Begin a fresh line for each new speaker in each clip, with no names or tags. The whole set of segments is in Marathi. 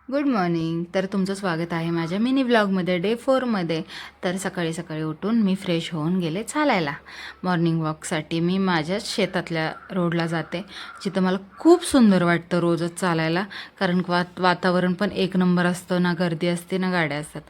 Good morning. तर तुमचं स्वागत आहे माझ्या मिनी व्लॉगमध्ये डे 4मध्ये. तर सकाळी सकाळी उठून मी फ्रेश होऊन गेले चालायला. मॉर्निंग वॉकसाठी मी माझ्याच शेतातल्या रोडला जाते, जिथं मला खूप सुंदर वाटतं रोजच चालायला. कारण वातावरण पण एक नंबर असतं, ना गर्दी असते ना गाड्या असतात.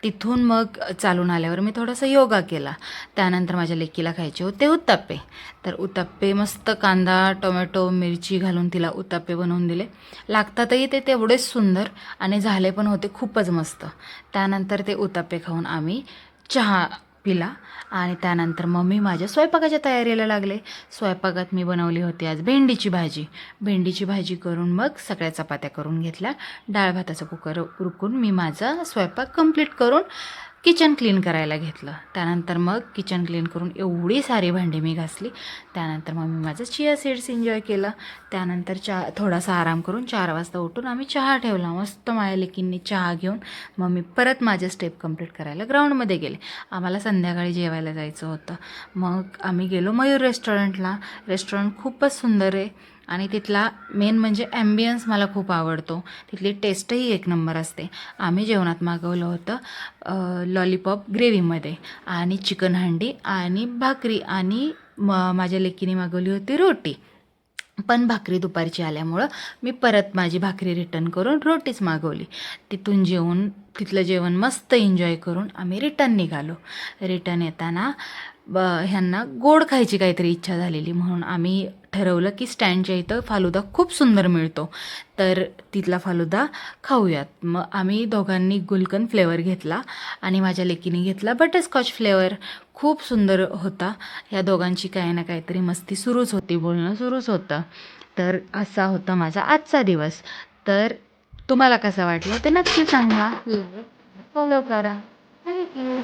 तिथून मग चालून आल्यावर मी थोडासा योगा केला. त्यानंतर माझ्या लेकीला खायचे होते उत्तप्पे. तर उत्तप्पे मस्त कांदा टोमॅटो मिरची घालून तिला उत्तप्पे बनवून दिले. लागतातही ते तेवढेच सुंदर आणि झाले पण होते खूपच मस्त. त्यानंतर ते उत्तप्पे खाऊन आम्ही चहा पिला आणि त्यानंतर मम्मी माझ्या स्वयंपाकाच्या तयारीला लागले. स्वयंपाकात मी बनवली होती आज भेंडीची भाजी. भेंडीची भाजी करून मग सगळ्या चपात्या करून घेतल्या. डाळ भाताचं कुकर उरकून मी माझा स्वयंपाक कंप्लीट करून किचन क्लीन करायला घेतलं. त्यानंतर मग किचन क्लीन करून एवढी सारी भांडी मी घासली. त्यानंतर मग मी माझं चिया सीड्स एन्जॉय केलं. त्यानंतर थोडासा आराम करून 4 वाजता उठून आम्ही चहा ठेवला. मस्त माझ्या लेकींनी चहा घेऊन मग मी परत माझे स्टेप कंप्लीट करायला ग्राउंडमध्ये गेले. आम्हाला संध्याकाळी जेवायला जायचं होतं. मग आम्ही गेलो मयूर रेस्टॉरंटला. रेस्टॉरंट खूपच सुंदर आहे आणि तिथला मेन म्हणजे ॲम्बियन्स मला खूप आवडतो. तिथली टेस्टही एक नंबर असते. आम्ही जेवणात मागवलं होतं लॉलीपॉप ग्रेव्हीमध्ये आणि चिकन हंडी आणि भाकरी आणि माझ्या लेकीने मागवली होती रोटी. पण भाकरी दुपारची आल्यामुळं मी परत माझी भाकरी रिटर्न करून रोटीच मागवली. तिथलं जेवण मस्त एन्जॉय करून आम्ही रिटर्न निघालो. रिटर्न येताना ह्यांना गोड खायची काहीतरी इच्छा झालेली, म्हणून आम्ही ठरवलं की स्टँडच्या इथं फालुदा खूप सुंदर मिळतो, तर तिथला फालुदा खाऊयात. मग आम्ही दोघांनी गुलकंद फ्लेवर घेतला आणि माझ्या लेकीने घेतला बटरस्कॉच फ्लेवर. खूप सुंदर होता. या दोघांची काही ना काहीतरी मस्ती सुरूच होती, बोलणं सुरूच होतं. तर असा होता माझा आजचा दिवस. तर तुम्हाला कसं वाटलं ते नक्की सांगा. फॉलो करा. थँक्यू.